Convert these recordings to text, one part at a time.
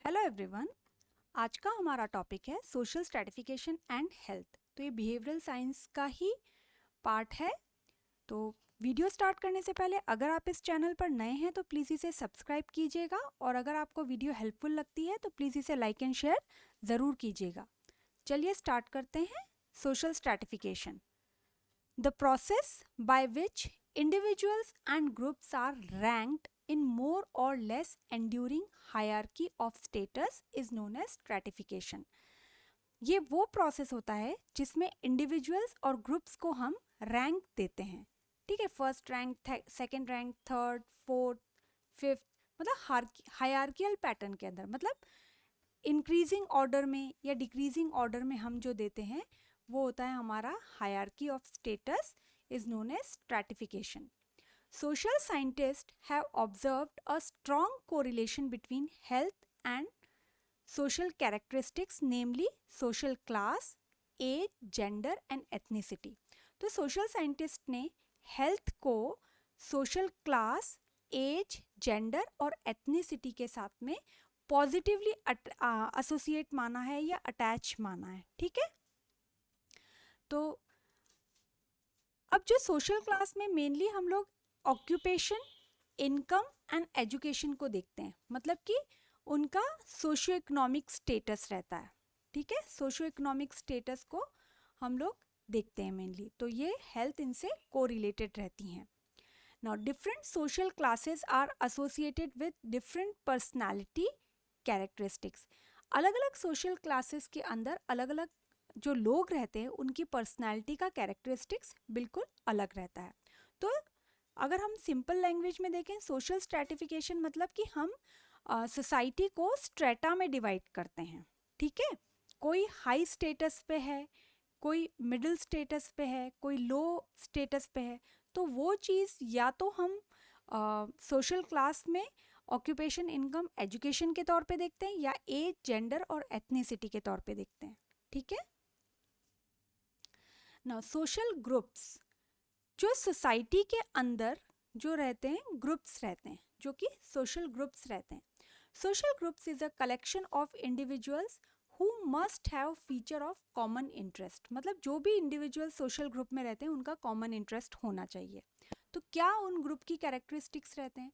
Hello everyone. आज का हमारा टॉपिक है सोशल स्ट्रैटिफिकेशन एंड हेल्थ। तो ये बिहेवियरल साइंस का ही पार्ट है। तो वीडियो स्टार्ट करने से पहले अगर आप इस चैनल पर नए हैं तो प्लीज़ इसे सब्सक्राइब कीजिएगा, और अगर आपको वीडियो हेल्पफुल लगती है तो प्लीज़ इसे लाइक एंड शेयर ज़रूर कीजिएगा। चलिए स्टार्ट करते हैं। Social stratification, the process by which individuals and groups are ranked in more or less enduring hierarchy of status is known as stratification। ये वो प्रोसेस होता है जिसमें इंडिविजुअल्स और ग्रुप्स को हम रैंक देते हैं। ठीक है, first rank, second rank, third, fourth, fifth, मतलब हायरार्कियल पैटर्न के अंदर, मतलब इंक्रीजिंग ऑर्डर में या डिक्रीजिंग ऑर्डर में हम जो देते हैं वो होता है हमारा hierarchy of status is known as stratification. Social scientists have observed a strong correlation between health and social characteristics, namely social class, age, gender and ethnicity. तो social scientist ने health को social class, age, gender और ethnicity के साथ में positively associate माना है या अटैच माना है। ठीक है, तो अब जो सोशल क्लास में मेनली हम लोग ऑक्यूपेशन, इनकम एंड एजुकेशन को देखते हैं, मतलब कि उनका सोशियो इकोनॉमिक स्टेटस रहता है। ठीक है, सोशियो इकोनॉमिक स्टेटस को हम लोग देखते हैं मेनली। तो ये हेल्थ इनसे कोरिलेटेड रहती हैं। Now different social classes are associated with different personality characteristics. अलग अलग सोशल क्लासेस के अंदर अलग अलग जो लोग रहते हैं उनकी पर्सनालिटी का कैरेक्टरिस्टिक्स बिल्कुल अलग रहता है। तो अगर हम सिंपल लैंग्वेज में देखें, सोशल स्ट्रैटिफिकेशन मतलब कि हम सोसाइटी को स्ट्रेटा में डिवाइड करते हैं। ठीक है, कोई हाई स्टेटस पे है, कोई मिडिल स्टेटस पे है, कोई लो स्टेटस पे है। तो वो चीज़ या तो हम सोशल क्लास में ऑक्यूपेशन, इनकम, एजुकेशन के तौर पे देखते हैं, या एज, जेंडर और एथनिसिटी के तौर पे देखते हैं। ठीक है, नाउ सोशल ग्रुप्स, जो सोसाइटी के अंदर जो रहते हैं ग्रुप्स रहते हैं, जो कि सोशल ग्रुप्स रहते हैं। Social groups is a collection of individuals who must have feature of common interest. मतलब जो भी इंडिविजुअल सोशल ग्रुप में रहते हैं उनका कॉमन इंटरेस्ट होना चाहिए। तो क्या उन ग्रुप की कैरेक्टरिस्टिक्स रहते हैं?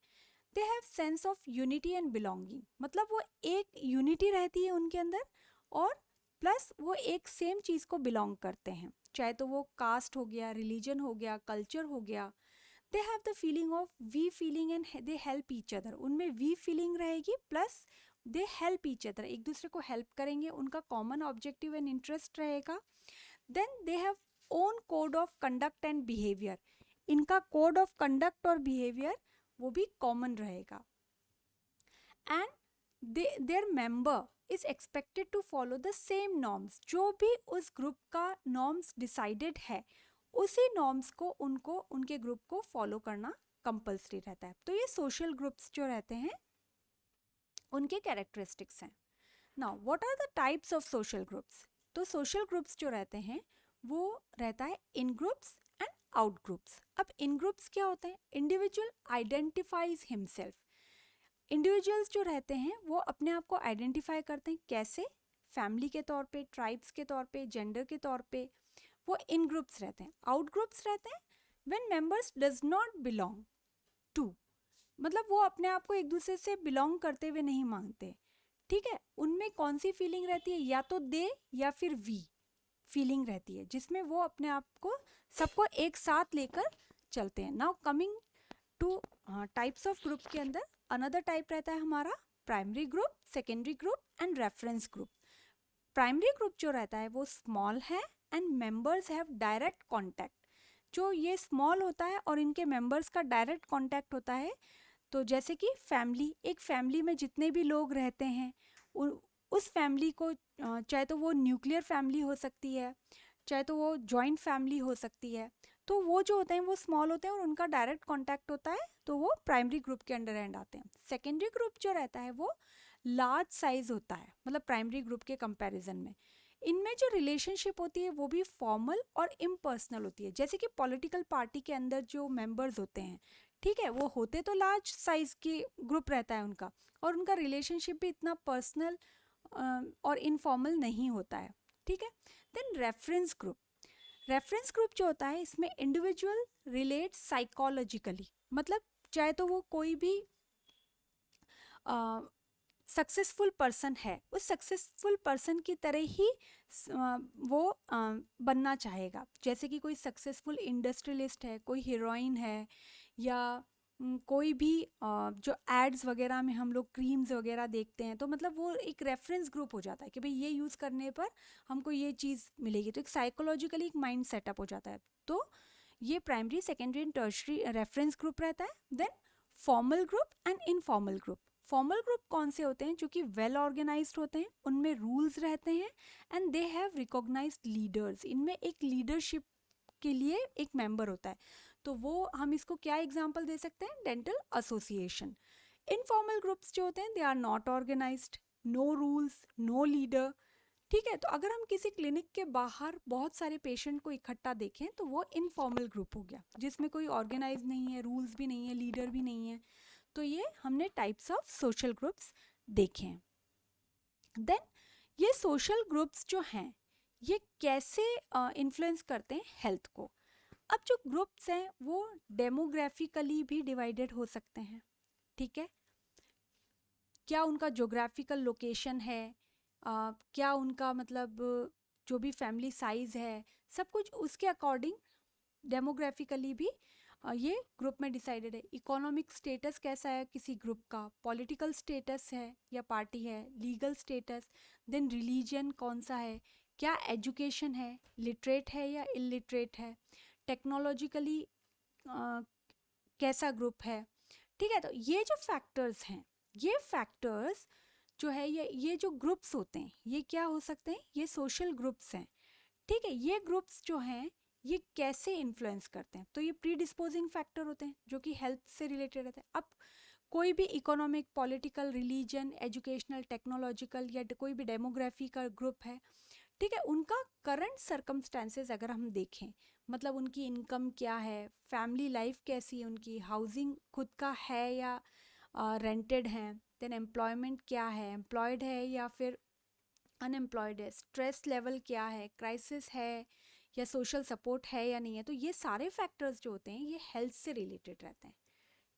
They have sense of unity and belonging, मतलब वो एक यूनिटी रहती है उनके अंदर, और प्लस वो एक सेम चीज़ को बिलोंग करते हैं, चाहे तो वो कास्ट हो गया, रिलीजन हो गया, कल्चर हो गया। They have the feeling of we feeling and they help each other. उनमें वी फीलिंग रहेगी, plus they help each other, एक दूसरे को हेल्प करेंगे, उनका कॉमन ऑब्जेक्टिव एंड इंटरेस्ट रहेगा। Then they have own code of conduct and behaviour, इनका code of conduct और बिहेवियर वो भी कॉमन रहेगा। And their member is expected to follow the same norms, जो भी उस ग्रुप का नॉर्म्स डिसाइडेड है उसी नॉर्म्स को उनको, उनके ग्रुप को फॉलो करना कंपल्सरी रहता है। तो ये सोशल ग्रुप्स जो रहते हैं उनके कैरेक्टरिस्टिक्स हैं। Now what are the types of social groups? तो सोशल ग्रुप्स जो रहते हैं वो रहता है in groups and out groups. अब इन ग्रुप्स क्या होते हैं? इंडिविजुअल आइडेंटिफाइज हिमसेल्फ, इंडिविजुअल्स जो रहते हैं वो अपने आप को आइडेंटिफाई करते हैं, कैसे? फैमिली के तौर पे, ट्राइब्स के तौर पे, जेंडर के तौर पे, वो इन ग्रुप्स रहते हैं। आउट ग्रुप्स रहते हैं when members does not belong to, मतलब वो अपने आप को एक दूसरे से बिलोंग करते हुए नहीं मांगते। ठीक है, उनमें कौन सी फीलिंग रहती है? या तो दे या फिर वी फीलिंग रहती है, जिसमें वो अपने आप को, सबको एक साथ लेकर चलते हैं। Now coming two types of group के अंदर अनदर टाइप रहता है हमारा primary group, secondary group and reference group. Primary group जो रहता है वो स्मॉल है and members have direct contact. जो ये स्मॉल होता है और इनके मेंबर्स का डायरेक्ट कांटेक्ट होता है। तो जैसे कि फैमिली, एक फैमिली में जितने भी लोग रहते हैं उस फैमिली को, चाहे तो वो न्यूक्लियर फैमिली हो सकती है, चाहे तो वो जॉइंट फैमिली हो सकती है, तो वो जो होते हैं वो स्मॉल होते हैं और उनका डायरेक्ट कांटेक्ट होता है, तो वो प्राइमरी ग्रुप के अंडर एंड आते हैं। सेकेंडरी ग्रुप जो रहता है वो लार्ज साइज होता है, मतलब प्राइमरी ग्रुप के कंपैरिजन में। इनमें जो रिलेशनशिप होती है वो भी फॉर्मल और इम्पर्सनल होती है, जैसे कि पॉलिटिकल पार्टी के अंदर जो मेंबर्स होते हैं। ठीक है, वो होते तो लार्ज साइज के ग्रुप रहता है उनका, और उनका रिलेशनशिप भी इतना पर्सनल और इनफॉर्मल नहीं होता है। ठीक है। देन रेफरेंस ग्रुप जो होता है, इसमें इंडिविजुअल रिलेट साइकोलॉजिकली, मतलब चाहे तो वो कोई भी सक्सेसफुल पर्सन है, उस सक्सेसफुल पर्सन की तरह ही वो बनना चाहेगा। जैसे कि कोई सक्सेसफुल इंडस्ट्रियलिस्ट है, कोई हीरोइन है, या कोई भी जो एड्स वगैरह में हम लोग क्रीम्स वगैरह देखते हैं, तो मतलब वो एक रेफरेंस ग्रुप हो जाता है कि भाई ये यूज़ करने पर हमको ये चीज़ मिलेगी। तो एक साइकोलॉजिकली एक माइंड सेटअप हो जाता है। तो ये primary, secondary and tertiary reference group रहता है। Then formal group and informal group. Formal group कौन से होते हैं? जो कि वेल ऑर्गेनाइज्ड होते हैं, उनमें रूल्स रहते हैं, and they have recognised leaders. इनमें एक लीडरशिप के लिए एक मेंबर होता है। तो वो हम इसको क्या एग्जांपल दे सकते हैं? Dental association. इनफॉर्मल ग्रुप्स जो होते हैं, they are not organised, no rules, no leader. ठीक है। तो अगर हम किसी क्लिनिक के बाहर बहुत सारे पेशेंट को इकट्ठा देखें, तो वो इनफॉर्मल ग्रुप हो गया, जिसमें कोई ऑर्गेनाइज नहीं है, रूल्स भी नहीं है, लीडर भी नहीं है। तो ये हमने टाइप्स ऑफ सोशल ग्रुप्स देखे हैं। देन ये सोशल ग्रुप्स जो हैं, ये कैसे इन्फ्लुएंस करते हैं हेल्थ को? अब जो ग्रुप्स हैं वो डेमोग्राफिकली भी डिवाइडेड हो सकते हैं। ठीक है। क्या उनका ज्योग्राफिकल लोकेशन है, क्या उनका मतलब जो भी फैमिली साइज है, सब कुछ उसके अकॉर्डिंग डेमोग्राफिकली भी ये ग्रुप में डिसाइडेड है। इकोनॉमिक स्टेटस कैसा है किसी ग्रुप का, पॉलिटिकल स्टेटस है या पार्टी है, लीगल स्टेटस, देन रिलीजन कौन सा है, क्या एजुकेशन है, लिटरेट है या इलिटरेट है, टेक्नोलॉजिकली कैसा ग्रुप है। ठीक है। तो ये जो फैक्टर्स हैं, ये फैक्टर्स जो है, ये जो ग्रुप्स होते हैं, ये क्या हो सकते हैं? ये सोशल ग्रुप्स हैं। ठीक है। ये ग्रुप्स जो हैं, ये कैसे इन्फ्लुएंस करते हैं? तो ये प्री डिस्पोजिंग फैक्टर होते हैं जो कि हेल्थ से रिलेटेड रहते हैं। अब कोई भी economic, political, religion, educational, technological या कोई भी डेमोग्राफी का ग्रुप है, ठीक है, उनका करंट सर्कमस्टेंसेस अगर हम देखें, मतलब उनकी इनकम क्या है, फैमिली लाइफ कैसी है, उनकी हाउसिंग खुद का है या रेंटेड है, देन एम्प्लॉयमेंट क्या है, एम्प्लॉयड है या फिर अनएम्प्लॉयड है, स्ट्रेस लेवल क्या है, क्राइसिस है या सोशल सपोर्ट है या नहीं है। तो ये सारे फैक्टर्स जो होते हैं, ये हेल्थ से रिलेटेड रहते हैं।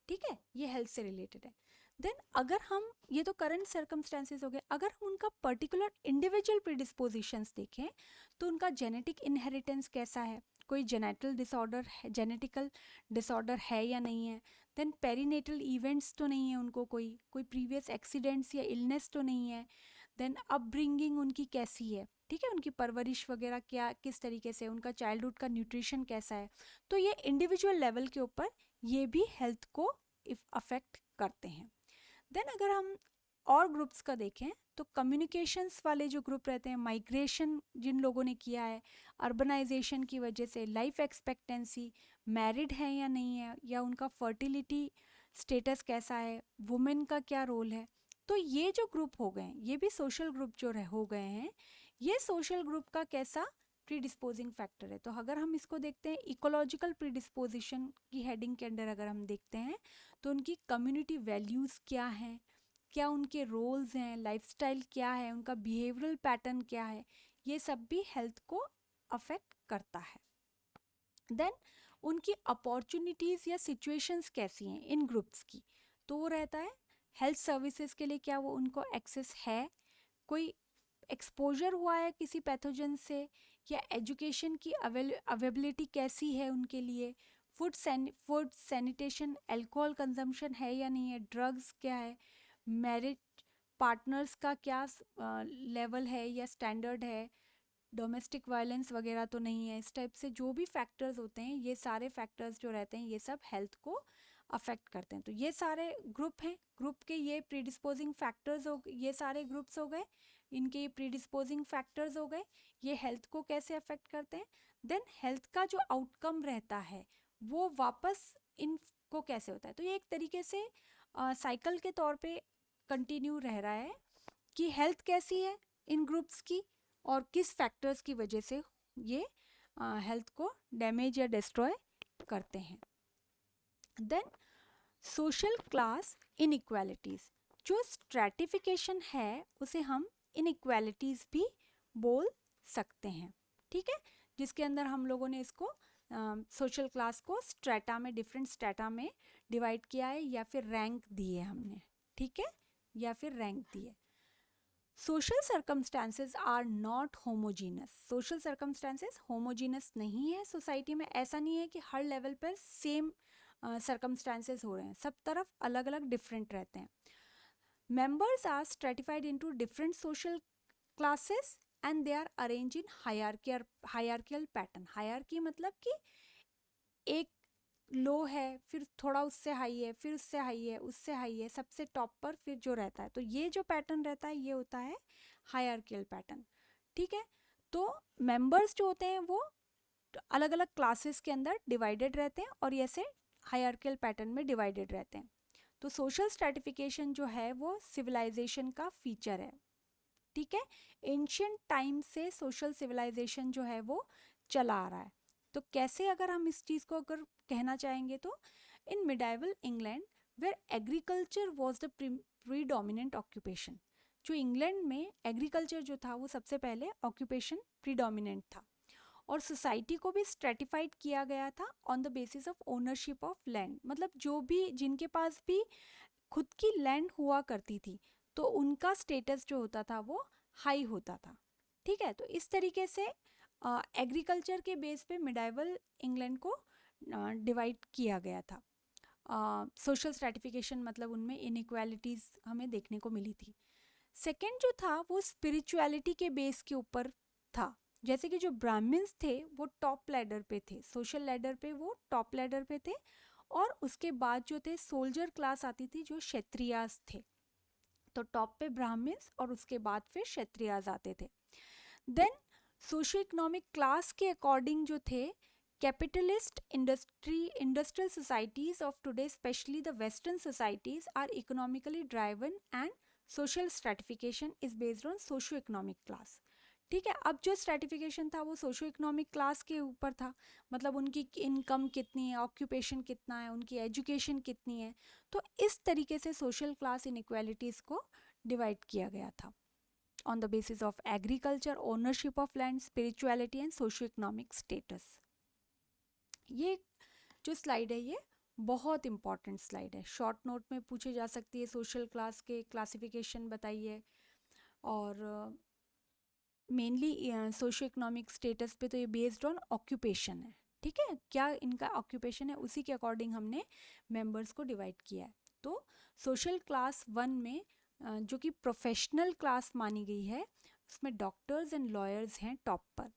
ठीक है, ये हेल्थ से रिलेटेड है। देन अगर हम, ये तो करंट सर्कमस्टेंसेस हो गए, अगर हम उनका पर्टिकुलर इंडिविजुअल प्रीडिस्पोजिशंस देखें, तो उनका जेनेटिक इनहेरिटेंस कैसा है, कोई जेनेटल डिसऑर्डर है, जेनेटिकल डिसऑर्डर है या नहीं है। देन पेरीनेटल इवेंट्स तो नहीं है उनको, कोई प्रीवियस एक्सीडेंट्स या इलनेस तो नहीं है। देन अपब्रिंगिंग उनकी कैसी है, ठीक है, उनकी परवरिश वगैरह क्या, किस तरीके से, उनका चाइल्डहुड का न्यूट्रिशन कैसा है। तो ये इंडिविजुअल लेवल के ऊपर ये भी हेल्थ को अफेक्ट करते हैं। देन अगर हम और ग्रुप्स का देखें, तो कम्युनिकेशंस वाले जो ग्रुप रहते हैं, माइग्रेशन जिन लोगों ने किया है अर्बनाइजेशन की वजह से, लाइफ एक्सपेक्टेंसी, मैरिड है या नहीं है, या उनका फर्टिलिटी स्टेटस कैसा है, वुमेन का क्या रोल है। तो ये जो ग्रुप हो गए, ये भी सोशल ग्रुप जो हो गए हैं, ये सोशल ग्रुप का कैसा प्रीडिस्पोजिंग फैक्टर है। तो अगर हम इसको देखते हैं इकोलॉजिकल प्रीडिस्पोजिशन की हेडिंग के अंडर अगर हम देखते हैं, तो उनकी कम्युनिटी वैल्यूज़ क्या हैं, क्या उनके रोल्स हैं, लाइफस्टाइल क्या है, उनका बिहेवियरल पैटर्न क्या है, ये सब भी हेल्थ को अफेक्ट करता है। देन उनकी अपॉर्चुनिटीज़ या सिचुएशंस कैसी हैं इन ग्रुप्स की, तो वो रहता है हेल्थ सर्विसेज के लिए क्या वो उनको एक्सेस है, कोई एक्सपोजर हुआ है किसी पैथोजन से, या एजुकेशन की अवेलेबिलिटी कैसी है उनके लिए, फूड सैनिटेशन, अल्कोहल कंजम्पशन है या नहीं है, ड्रग्स क्या है, मैरिज पार्टनर्स का क्या लेवल है या स्टैंडर्ड है, डोमेस्टिक वायलेंस वगैरह तो नहीं है। इस टाइप से जो भी फैक्टर्स होते हैं, ये सारे फैक्टर्स जो रहते हैं, ये सब हेल्थ को अफेक्ट करते हैं। तो ये सारे ग्रुप हैं, ग्रुप के ये प्रीडिस्पोजिंग फैक्टर्स हो, ये सारे ग्रुप्स हो गए, इनके ये प्रीडिस्पोजिंग फैक्टर्स हो गए, ये हेल्थ को कैसे अफेक्ट करते हैं। देन हेल्थ का जो आउटकम रहता है, वो वापस इनको कैसे होता है। तो ये एक तरीके से साइकिल के तौर पे कंटिन्यू रह रहा है कि हेल्थ कैसी है इन ग्रुप्स की, और किस फैक्टर्स की वजह से ये हेल्थ को डैमेज या डिस्ट्रॉय करते हैं। देन सोशल क्लास इनइक्वालिटीज़, जो स्ट्रैटिफिकेशन है उसे हम इनइक्वालिटीज़ भी बोल सकते हैं, ठीक है, जिसके अंदर हम लोगों ने इसको सोशल क्लास को स्ट्रेटा में, डिफरेंट स्ट्रेटा में डिवाइड किया है या फिर रैंक दिए हमने, ठीक है, या फिर रैंक दिए। Social circumstances are not homogeneous, social circumstances homogeneous नहीं है सोसाइटी में, ऐसा नहीं है कि हर लेवल पर सेम सर्कमस्टांसेस हो रहे हैं, सब तरफ अलग अलग डिफरेंट रहते हैं। Members are stratified into different social classes and they are arrange in hierarchical pattern. Hierarchy मतलब कि एक लो है, फिर थोड़ा उससे हाई है, फिर उससे हाई है, उससे हाई है, सबसे टॉप पर फिर जो रहता है, तो ये जो पैटर्न रहता है ये होता है हायरार्कियल पैटर्न, ठीक है। तो मेंबर्स जो होते हैं वो अलग अलग क्लासेस के अंदर डिवाइडेड रहते हैं और ऐसे हायरार्कियल पैटर्न में डिवाइडेड रहते हैं। तो सोशल स्ट्रैटिफिकेशन जो है वो सिविलाइजेशन का फीचर है, ठीक है। एंशियंट टाइम से सोशल सिविलाइजेशन जो है वो चला आ रहा है। तो कैसे, अगर हम इस चीज़ को अगर कहना चाहेंगे तो in medieval England where agriculture was the predominant occupation, जो इंग्लैंड में एग्रीकल्चर जो था वो सबसे पहले ऑक्यूपेशन प्रीडोमिनेंट था, और सोसाइटी को भी स्ट्रेटिफाइड किया गया था on the basis of ownership of land, मतलब जो भी जिनके पास भी खुद की लैंड हुआ करती थी तो उनका स्टेटस जो होता था वो हाई होता था, ठीक है। तो इस तरीके से एग्रीकल्चर के बेस पे मिडाइवल इंग्लैंड को डिवाइड किया गया था। सोशल स्ट्रैटिफिकेशन मतलब उनमें इनइक्वालिटीज़ हमें देखने को मिली थी। सेकेंड जो था वो स्पिरिचुअलिटी के बेस के ऊपर था, जैसे कि जो ब्राह्मण्स थे वो टॉप लैडर पे थे, सोशल लैडर पे वो टॉप लैडर पे थे, और उसके बाद जो थे सोल्जर क्लास आती थी जो क्षत्रियास थे, तो टॉप पे ब्राह्मण्स और उसके बाद फिर क्षत्रियास आते थे। देन सोशो इकोनॉमिक क्लास के अकॉर्डिंग जो थे capitalist industrial societies of today, specially the western societies, are economically driven and social stratification is based on socio economic class, ठीक है। अब जो स्ट्रैटिफिकेशन था वो सोशो इकोनॉमिक क्लास के ऊपर था, मतलब उनकी इनकम कितनी है, ऑक्यूपेशन कितना है, उनकी एजुकेशन कितनी है, तो इस तरीके से सोशल क्लास इनइक्वालिटीज़ को डिवाइड किया गया था on the basis of agriculture, ownership of land, spirituality and socio economic status. ये जो स्लाइड है ये बहुत इंपॉर्टेंट स्लाइड है, शॉर्ट नोट में पूछे जा सकती है, सोशल क्लास के क्लासिफिकेशन बताइए, और मेनली सोशो इकोनॉमिक स्टेटस पे तो ये बेस्ड ऑन ऑक्यूपेशन है, ठीक है, क्या इनका ऑक्यूपेशन है उसी के अकॉर्डिंग हमने मेंबर्स को डिवाइड किया है। तो सोशल क्लास 1 में जो कि प्रोफेशनल क्लास मानी गई है उसमें डॉक्टर्स एंड लॉयर्स हैं टॉप पर।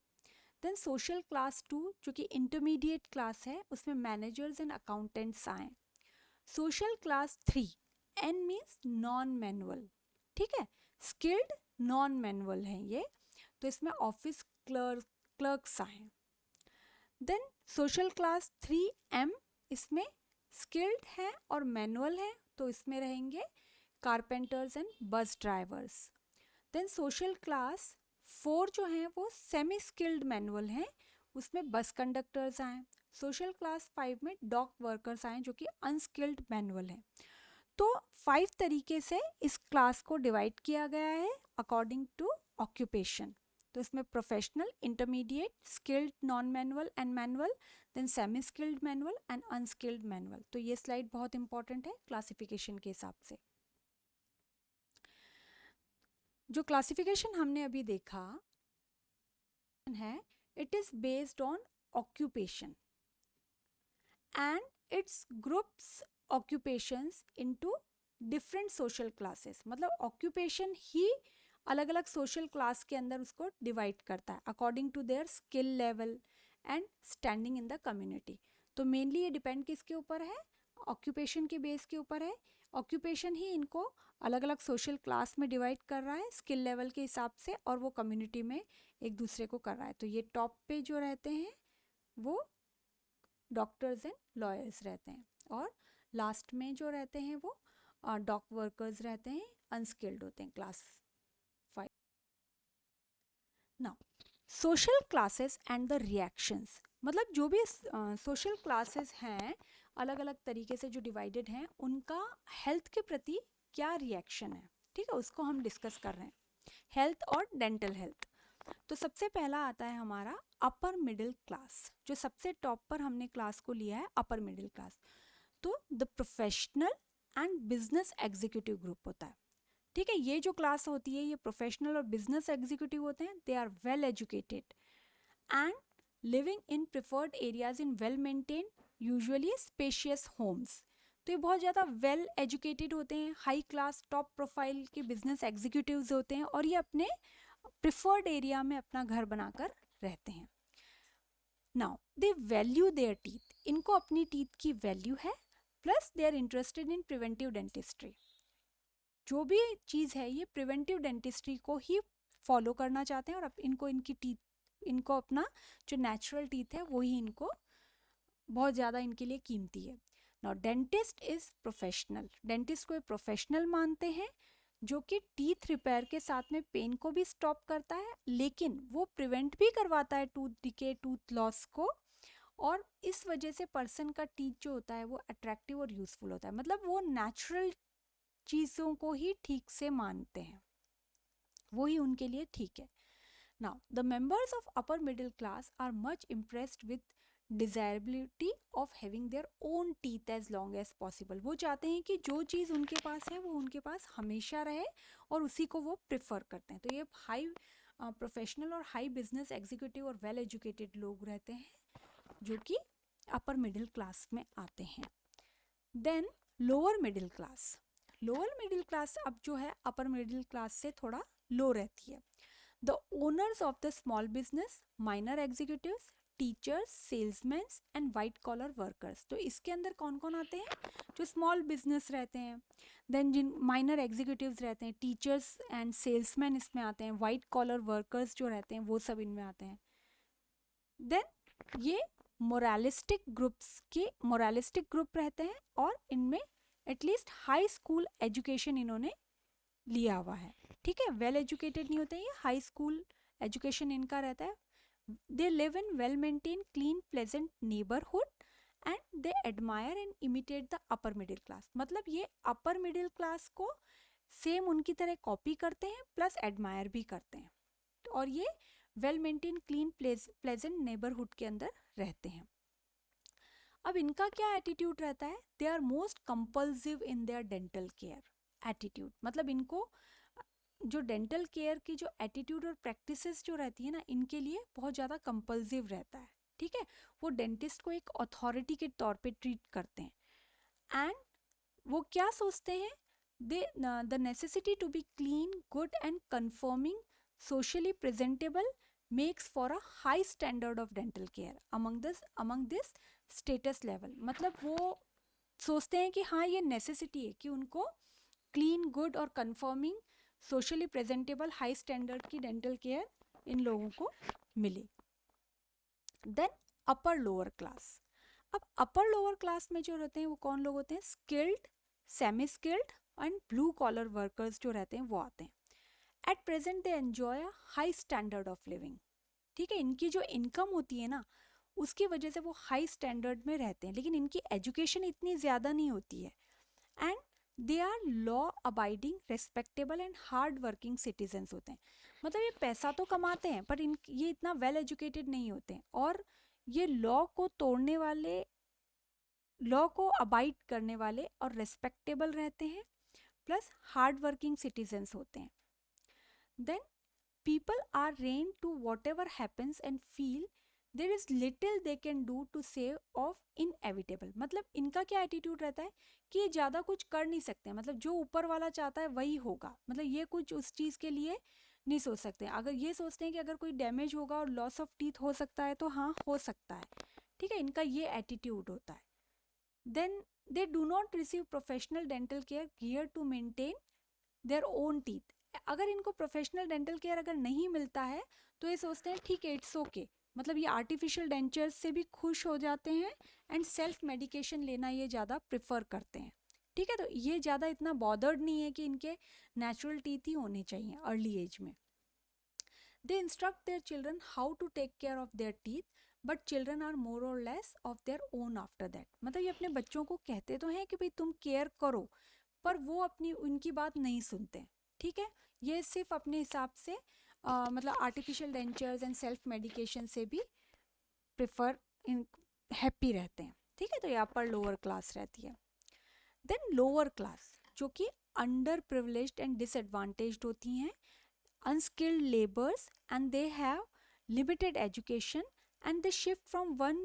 देन सोशल क्लास 2 जो कि इंटरमीडिएट क्लास है उसमें मैनेजर्स एंड अकाउंटेंट्स आए। Social class 3 N means non manual, ठीक है, स्किल्ड नॉन मैनुअल है ये, तो इसमें ऑफिस क्लर्क्स आए। देन सोशल क्लास 3M, इसमें स्किल्ड हैं और मैनुअल हैं, तो इसमें रहेंगे carpenters and bus drivers. Then social class 4 जो हैं वो सेमी स्किल्ड मैनुअल हैं, उसमें बस कंडक्टर्स आए। सोशल क्लास 5 में डॉक वर्कर्स आए जो कि अनस्किल्ड मैनुअल हैं। तो 5 तरीके से इस क्लास को डिवाइड किया गया है अकॉर्डिंग टू ऑक्यूपेशन। तो इसमें professional, intermediate, skilled non manual and manual, then semi skilled manual and unskilled manual. तो ये स्लाइड बहुत इंपॉर्टेंट है क्लासिफिकेशन के हिसाब से। जो क्लासिफिकेशन हमने अभी देखा है, it is based on occupation and it's groups occupations into different social classes, मतलब ऑक्यूपेशन ही अलग अलग सोशल क्लास के अंदर उसको डिवाइड करता है according to their skill level and standing in the community. तो मेनली ये डिपेंड किसके ऊपर है, ऑक्यूपेशन के बेस के ऊपर है। ऑक्यूपेशन ही इनको अलग अलग सोशल क्लास में डिवाइड कर रहा है स्किल लेवल के हिसाब से, और वो कम्युनिटी में एक दूसरे को कर रहा है। तो ये टॉप पे जो रहते हैं वो डॉक्टर्स एंड लॉयर्स रहते हैं, और लास्ट में जो रहते हैं वो डॉक वर्कर्स रहते हैं, अनस्किल्ड होते हैं, class 5। Now social classes and the reactions, मतलब जो भी सोशल क्लासेस हैं अलग अलग तरीके से जो डिवाइडेड हैं उनका हेल्थ के प्रति क्या रिएक्शन है, ठीक है, उसको हम डिस्कस कर रहे हैं, हेल्थ और डेंटल हेल्थ। तो सबसे पहला आता है हमारा अपर मिडिल क्लास, जो सबसे टॉप पर हमने क्लास को लिया है अपर मिडिल क्लास। तो the professional and business executive group होता है, ठीक है। ये जो क्लास होती है ये प्रोफेशनल और बिजनेस एग्जीक्यूटिव होते हैं। They are well educated and living in preferred areas in well maintained usually spacious homes. तो ये बहुत ज़्यादा वेल एजुकेटेड होते हैं, हाई क्लास टॉप प्रोफाइल के बिजनेस एग्जीक्यूटिव्स होते हैं और ये अपने प्रिफर्ड एरिया में अपना घर बनाकर रहते हैं। Now they value their teeth, इनको अपनी टीथ की वैल्यू है, plus they are interested in preventive dentistry. जो भी चीज़ है ये प्रिवेंटिव डेंटिस्ट्री को ही फॉलो करना चाहते हैं और इनको इनकी टीथ, इनको अपना जो नेचुरल टीथ है वही इनको बहुत ज़्यादा इनके लिए कीमती है। Now dentist is professional, dentist को एक प्रोफेशनल मानते हैं जो कि टीथ रिपेयर के साथ में पेन को भी स्टॉप करता है, लेकिन वो प्रिवेंट भी करवाता है टूथ डिके, टूथ लॉस को, और इस वजह से पर्सन का टीथ जो होता है वो अट्रैक्टिव और यूजफुल होता है। मतलब वो नेचुरल चीज़ों को ही ठीक से मानते हैं, वो ही उनके लिए ठीक है। Now the members of upper middle class are much impressed with desirability of having their own teeth as long as possible. वो चाहते हैं कि जो चीज़ उनके पास है वो उनके पास हमेशा रहे और उसी को वो प्रिफर करते हैं। तो ये हाई प्रोफेशनल और हाई बिजनेस एग्जीक्यूटिव और वेल एजुकेटेड लोग रहते हैं जो कि अपर मिडिल क्लास में आते हैं। Then lower middle class, lower middle class अब जो है अपर मिडिल क्लास से थोड़ा लो रहती है। The owners of the small business, minor executives, teachers, salesman and white collar workers. तो इसके अंदर कौन कौन आते हैं? जो स्मॉल बिजनेस रहते हैं, देन जिन माइनर एग्जीक्यूटिव्स रहते हैं, टीचर्स एंड सेल्समैन इसमें आते हैं, वाइट कॉलर वर्कर्स जो रहते हैं वो सब इनमें आते हैं। देन ये मोरालिस्टिक ग्रुप रहते हैं और इनमें एटलीस्ट हाई स्कूल एजुकेशन इन्होंने लिया हुआ है, ठीक है। वेल एजुकेटेड नहीं होते हैं, ये हाई स्कूल एजुकेशन इनका रहता है। They live in well maintain clean pleasant neighbourhood and they admire and imitate the upper middle class. मतलब ये अपर मिडिल क्लास को सेम उनकी तरह कॉपी करते हैं प्लस एडमायर भी करते हैं, और ये well maintain clean pleasant neighbourhood के अंदर रहते हैं। अब इनका क्या एटीट्यूड रहता है? They are most compulsive in their dental care attitude. मतलब इनको जो डेंटल केयर की जो एटीट्यूड और प्रैक्टिसेस जो रहती है ना, इनके लिए बहुत ज़्यादा कंपल्सिव रहता है, ठीक है। वो डेंटिस्ट को एक अथॉरिटी के तौर पे ट्रीट करते हैं एंड वो क्या सोचते हैं? They the necessity to be clean, good and conforming, socially presentable makes for a high standard of dental care among this status level. मतलब वो सोचते हैं कि हाँ ये नेसेसिटी है कि उनको क्लीन, गुड और conforming, socially presentable, high standard की डेंटल केयर इन लोगों को मिले। Then upper lower class. अब अपर लोअर क्लास में जो रहते हैं वो कौन लोग होते हैं? Skilled, semi skilled and blue collar workers जो रहते हैं वो आते हैं। At present they enjoy a high standard of living, ठीक है। इनकी जो इनकम होती है ना उसकी वजह से वो हाई स्टैंडर्ड में रहते हैं, लेकिन इनकी एजुकेशन इतनी ज़्यादा नहीं होती है and they are law abiding, respectable and hard working citizens होते हैं। मतलब ये पैसा तो कमाते हैं पर ये इतना वेल एजुकेटेड नहीं होते हैं और ये लॉ को तोड़ने वाले, लॉ को अबाइड करने वाले और रेस्पेक्टेबल रहते हैं, प्लस हार्ड वर्किंग सिटीजन्स होते हैं। Then people are trained to whatever happens and feel there is little they can do to save off inevitable। मतलब इनका क्या एटीट्यूड रहता है कि ये ज़्यादा कुछ कर नहीं सकते, मतलब जो ऊपर वाला चाहता है वही होगा। मतलब ये कुछ उस चीज़ के लिए नहीं सोच सकते। अगर ये सोचते हैं कि अगर कोई डैमेज होगा और लॉस ऑफ टीथ हो सकता है तो हाँ हो सकता है, ठीक है। इनका ये एटीट्यूड होता है। Then they do not receive professional dental care gear to maintain their own teeth. अगर इनको प्रोफेशनल डेंटल केयर अगर नहीं मिलता है तो ये सोचते हैं ठीक है इट्स ओके, मतलब ये आर्टिफिशियल डेंचर्स से भी खुश हो जाते हैं एंड सेल्फ मेडिकेशन लेना ये ज़्यादा प्रिफर करते हैं, ठीक है। तो ये ज़्यादा इतना बॉदर्ड नहीं है कि इनके नेचुरल टीथ ही होने चाहिए अर्ली एज में। They instruct their children how to take care of their teeth, but children are more or less of their own after that. मतलब ये अपने बच्चों को कहते तो हैं कि भाई तुम केयर करो, पर वो अपनी उनकी बात नहीं सुनते. ठीक है, ये सिर्फ अपने हिसाब से मतलब artificial dentures and self medication से भी प्रिफर इन हैप्पी रहते हैं. ठीक है, तो यहाँ पर लोअर क्लास रहती है. देन लोअर क्लास जो कि अंडर प्रिविलेज्ड एंड डिसएडवांटेज्ड होती हैं, unskilled laborers, and they have limited education, and they shift from one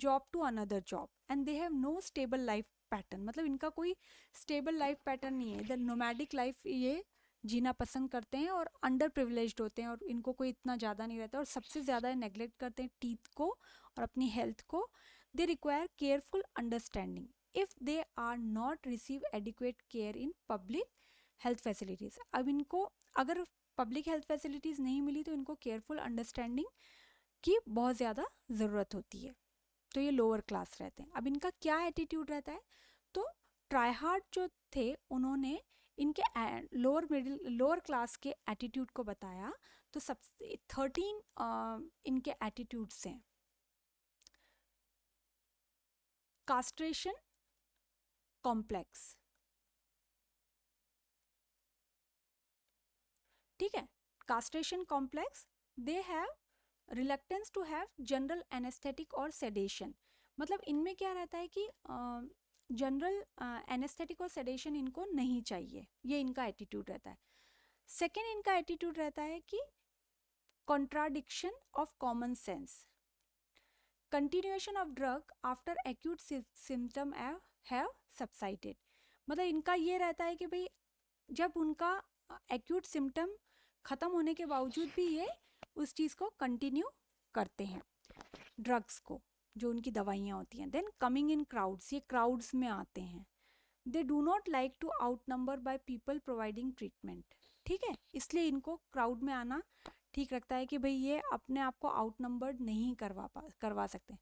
job to another job, and they have no stable life pattern. मतलब इनका कोई stable life pattern नहीं है. इधर nomadic life ये जीना पसंद करते हैं और अंडर प्रिविलेज्ड होते हैं और इनको कोई इतना ज़्यादा नहीं रहता और सबसे ज़्यादा नेग्लेक्ट करते हैं टीथ को और अपनी हेल्थ को. They require careful understanding if they are not receive adequate care in public health facilities. अब इनको अगर पब्लिक हेल्थ फैसिलिटीज़ नहीं मिली तो इनको केयरफुल अंडरस्टैंडिंग की बहुत ज़्यादा ज़रूरत होती है. तो ये लोअर क्लास रहते हैं. अब इनका क्या एटीट्यूड रहता है, तो ट्राईहार्ड जो थे उन्होंने इनके लोअर क्लास के एटीट्यूड को बताया. तो सबसे 13 इनके एटीट्यूड्स हैं. Castration complex. ठीक है, castration complex. They have reluctance to have general anaesthetic और सेडेशन. मतलब इनमें क्या रहता है कि जनरल एनेस्थेटिक और सेडेशन इनको नहीं चाहिए, ये इनका एटीट्यूड रहता है. सेकेंड इनका एटीट्यूड रहता है कि contradiction of common sense. Continuation of drug after acute symptom have subsided. मतलब इनका ये रहता है कि भाई जब उनका एक्यूट सिम्टम ख़त्म होने के बावजूद भी ये उस चीज़ को कंटिन्यू करते हैं, ड्रग्स को, जो उनकी दवाइयाँ होती हैं. देन कमिंग इन क्राउड्स, ये क्राउड्स में आते हैं. They do not like to outnumber by people providing treatment. ठीक है, इसलिए इनको क्राउड में आना ठीक लगता है कि भाई ये अपने आप को आउट नंबर्ड नहीं करवा सकते.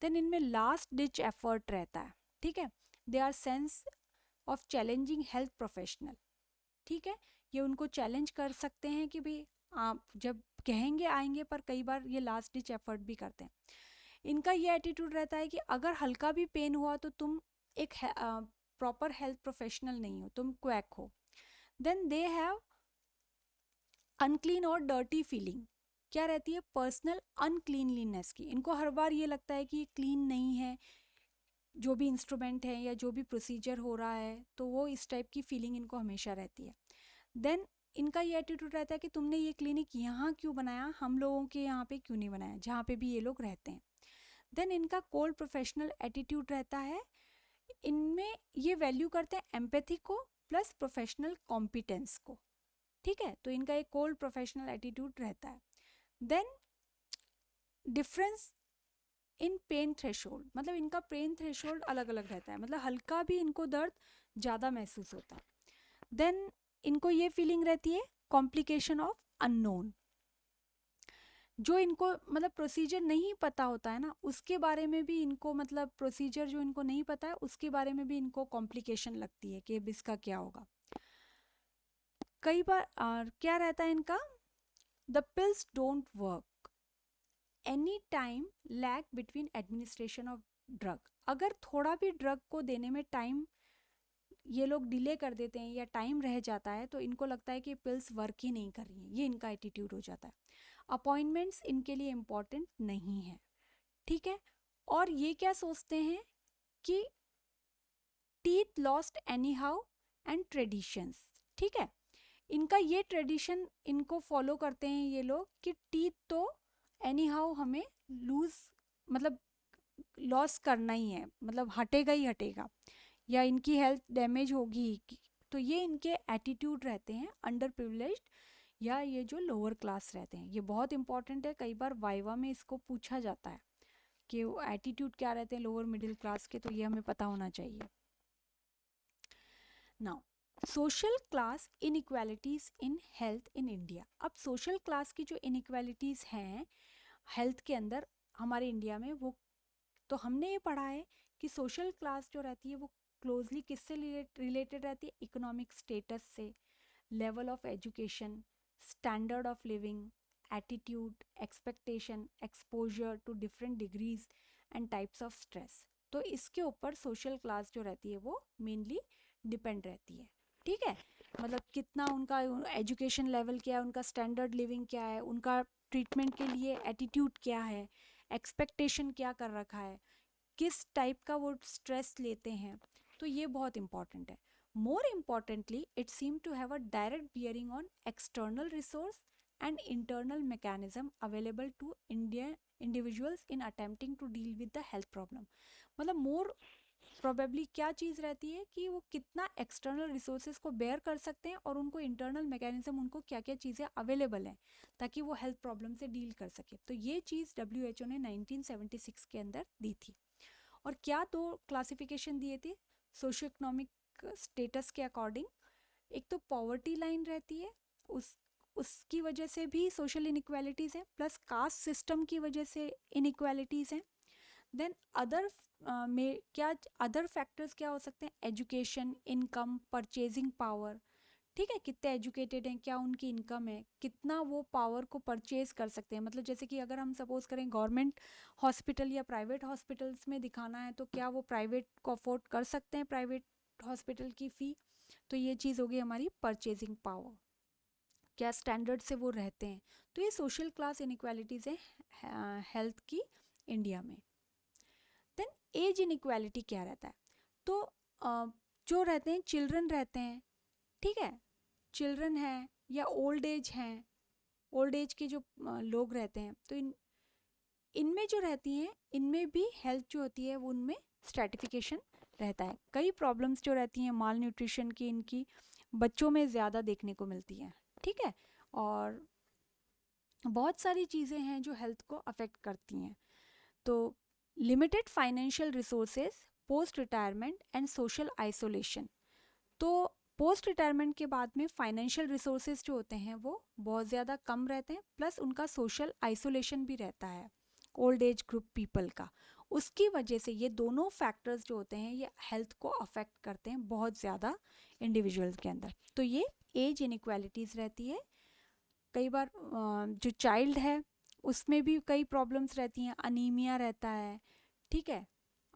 देन इनमें लास्ट डिच एफर्ट रहता है. ठीक है, they are sense of challenging health professional. ठीक है, ये उनको चैलेंज कर सकते हैं कि भाई आप जब कहेंगे आएंगे, पर कई बार ये लास्ट डिच एफर्ट भी करते हैं. इनका ये एटीट्यूड रहता है कि अगर हल्का भी पेन हुआ तो तुम एक प्रॉपर हेल्थ प्रोफेशनल नहीं हो, तुम क्वैक हो. देन दे हैव अनक्लीन और डर्टी फीलिंग. क्या रहती है, पर्सनल अनक्लीनलीनेस की. इनको हर बार ये लगता है कि ये क्लीन नहीं है, जो भी इंस्ट्रूमेंट है या जो भी प्रोसीजर हो रहा है, तो वो इस टाइप की फीलिंग इनको हमेशा रहती है. देन इनका ये एटीट्यूड रहता है कि तुमने ये क्लिनिक यहाँ क्यों बनाया, हम लोगों के यहाँ पे क्यों नहीं बनाया, जहाँ पे भी ये लोग रहते हैं. देन इनका कोल्ड प्रोफेशनल एटीट्यूड रहता है. इनमें ये वैल्यू करते हैं एम्पैथी को प्लस प्रोफेशनल कॉम्पिटेंस को. ठीक है, तो इनका एक कोल्ड प्रोफेशनल एटीट्यूड रहता है. Then difference in pain threshold. मतलब इनका पेन थ्रेशोल्ड अलग अलग रहता है, मतलब हल्का भी इनको दर्द ज़्यादा महसूस होता है. देन इनको ये फीलिंग रहती है कॉम्प्लिकेशन ऑफ अननोन. जो इनको मतलब प्रोसीजर नहीं पता होता है ना, उसके बारे में भी इनको, मतलब प्रोसीजर जो इनको नहीं पता है उसके बारे में भी इनको कॉम्प्लिकेशन लगती है कि अब इसका क्या होगा. कई बार क्या रहता है इनका, the pills don't work, any time lag between administration of drug. अगर थोड़ा भी ड्रग को देने में टाइम ये लोग डिले कर देते हैं या टाइम रह जाता है तो इनको लगता है कि पिल्स वर्क ही नहीं कर रही हैं. ये इनका एटीट्यूड हो जाता है. अपॉइंटमेंट्स इनके लिए इम्पॉर्टेंट नहीं है. ठीक है, और ये क्या सोचते हैं कि teeth lost any how and traditions. ठीक है, इनका ये ट्रेडिशन इनको फॉलो करते हैं ये लोग कि टीथ तो एनी हाउ हमें लूज, मतलब लॉस करना ही है, मतलब हटेगा ही हटेगा, या इनकी हेल्थ डैमेज होगी. तो ये इनके एटीट्यूड रहते हैं अंडर प्रिविलेज्ड या ये जो लोअर क्लास रहते हैं. ये बहुत इंपॉर्टेंट है, कई बार वाइवा में इसको पूछा जाता है कि एटीट्यूड क्या रहते हैं लोअर मिडिल क्लास के, तो ये हमें पता होना चाहिए. Now social class inequalities in health in India. अब सोशल क्लास की जो इनइक्वालिटीज़ हैं हेल्थ के अंदर हमारे इंडिया में, वो तो हमने ये पढ़ा है कि सोशल क्लास जो रहती है वो क्लोजली किससे रिलेटेड रहती है, इकोनॉमिक स्टेटस से, level of education, standard of living, attitude, expectation, exposure to different degrees and types of stress. तो इसके ऊपर सोशल क्लास जो रहती है वो मेनली डिपेंड रहती है। ठीक है, मतलब कितना उनका एजुकेशन लेवल क्या है, उनका स्टैंडर्ड लिविंग क्या है, उनका ट्रीटमेंट के लिए एटीट्यूड क्या है, एक्सपेक्टेशन क्या कर रखा है, किस टाइप का वो स्ट्रेस लेते हैं, तो ये बहुत इंपॉर्टेंट है। More importantly it seem to have a direct bearing on external resource and internal mechanism available to individuals in attempting to deal with the health problem. मतलब मोर प्रोबेबली क्या चीज़ रहती है कि वो कितना एक्सटर्नल रिसोर्सेज को bear कर सकते हैं और उनको इंटरनल मैकेनिज्म, उनको क्या क्या चीज़ें अवेलेबल हैं ताकि वो हेल्थ प्रॉब्लम से डील कर सके। तो ये चीज़ WHO ने 1976 के अंदर दी थी। और क्या दो क्लासिफिकेशन दिए थे सोशो इकोनॉमिक स्टेटस के अकॉर्डिंग। एक तो पॉवर्टी लाइन रहती है, उसकी वजह से भी सोशल इनइक्वालिटीज़ हैं, प्लस कास्ट सिस्टम की वजह से इनइक्वालिटीज़ हैं। देन अदर में क्या अदर फैक्टर्स क्या हो सकते हैं, एजुकेशन, इनकम, परचेजिंग पावर। ठीक है, कितने एजुकेटेड हैं, क्या उनकी इनकम है, कितना वो पावर को परचेज कर सकते हैं। मतलब जैसे कि अगर हम सपोज करें गवर्नमेंट हॉस्पिटल या प्राइवेट हॉस्पिटल्स में दिखाना है तो क्या वो प्राइवेट को अफोर्ड कर सकते हैं प्राइवेट हॉस्पिटल की फ़ी। तो ये चीज़ होगी हमारी परचेजिंग पावर, क्या स्टैंडर्ड से वो रहते हैं। तो ये सोशल क्लास इनइक्वालिटीज़ हैं हेल्थ की इंडिया में। देन एज इनइक्वालिटी क्या रहता है, तो जो रहते हैं चिल्ड्रन रहते हैं, ठीक है, चिल्ड्रन हैं या ओल्ड एज हैं, ओल्ड एज के जो लोग रहते हैं, तो इनमें जो रहती हैं इनमें भी हेल्थ जो होती है वो उनमें स्ट्रैटिफिकेशन रहता है। कई प्रॉब्लम्स जो रहती हैं माल न्यूट्रिशन की, इनकी बच्चों में ज़्यादा देखने को मिलती हैं। ठीक है, और बहुत सारी चीज़ें हैं जो हेल्थ को अफेक्ट करती हैं। तो limited financial resources, post retirement and social isolation. तो पोस्ट रिटायरमेंट के बाद में फाइनेंशियल रिसोर्सेज जो होते हैं वो बहुत ज़्यादा कम रहते हैं, प्लस उनका सोशल आइसोलेशन भी रहता है ओल्ड एज ग्रुप पीपल का। उसकी वजह से ये दोनों फैक्टर्स जो होते हैं ये हेल्थ को अफेक्ट करते हैं बहुत ज़्यादा इंडिविजुअल्स के अंदर। तो ये एज इनइक्वालिटीज़ रहती है। कई बार जो चाइल्ड है उसमें भी कई प्रॉब्लम्स रहती हैं, अनीमिया रहता है। ठीक है,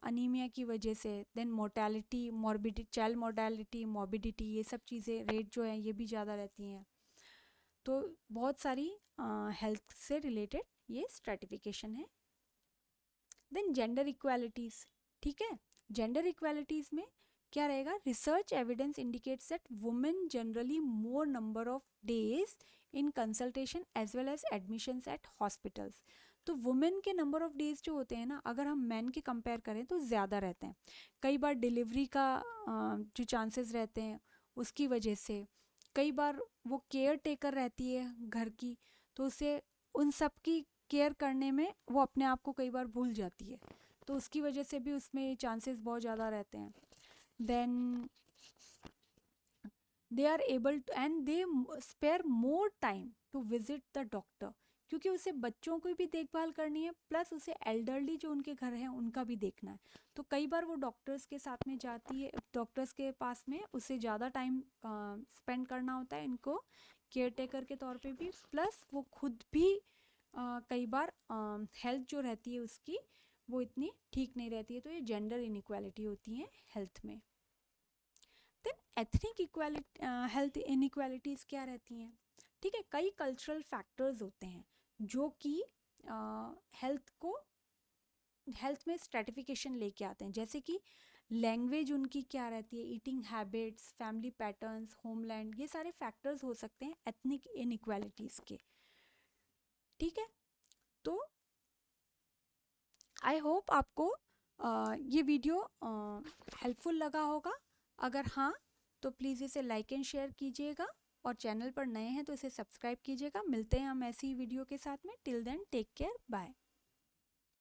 अनीमिया की वजह से then mortality, morbidity, child mortality, morbidity, ये सब चीज़ें रेट जो है ये भी ज़्यादा रहती हैं। तो बहुत सारी हेल्थ से रिलेटेड ये स्ट्रैटिफिकेशन है। Then gender equalities. ठीक है, जेंडर इक्वालिटीज़ में क्या रहेगा, research evidence indicates that women generally more number of days in consultation as well as admissions at hospitals. तो वुमेन के नंबर ऑफ डेज जो होते हैं ना, अगर हम मैन के कंपेयर करें तो ज़्यादा रहते हैं। कई बार डिलीवरी का जो चांसेस रहते हैं उसकी वजह से, कई बार वो केयर टेकर रहती है घर की, तो उसे उन सब की केयर करने में वो अपने आप को कई बार भूल जाती है, तो उसकी वजह से भी उसमें चांसेस बहुत ज़्यादा रहते हैं। Then they are able to and they spare more time to visit the doctor, क्योंकि उसे बच्चों की भी देखभाल करनी है, प्लस उसे एल्डरली जो उनके घर हैं उनका भी देखना है। तो कई बार वो डॉक्टर्स के साथ में जाती है, डॉक्टर्स के पास में उसे ज़्यादा टाइम स्पेंड करना होता है इनको केयर टेकर के तौर पे भी, प्लस वो खुद भी कई बार हेल्थ जो रहती है उसकी वो इतनी ठीक नहीं रहती है। तो ये जेंडर इनइक्वालिटी होती है हेल्थ में। Then ethnic equality, health inequalities क्या रहती हैं। ठीक है, कई कल्चरल फैक्टर्स होते हैं जो कि हेल्थ में स्ट्रेटिफिकेशन लेके आते हैं, जैसे कि लैंग्वेज उनकी क्या रहती है, eating habits, family patterns, homeland, ये सारे फैक्टर्स हो सकते हैं एथनिक इनइक्वालिटीज़ के। ठीक है, तो आई होप आपको ये वीडियो हेल्पफुल लगा होगा। अगर हाँ तो प्लीज़ इसे लाइक एंड शेयर कीजिएगा, और चैनल पर नए हैं तो इसे सब्सक्राइब कीजिएगा। मिलते हैं हम ऐसी वीडियो के साथ में। Till then take care, bye.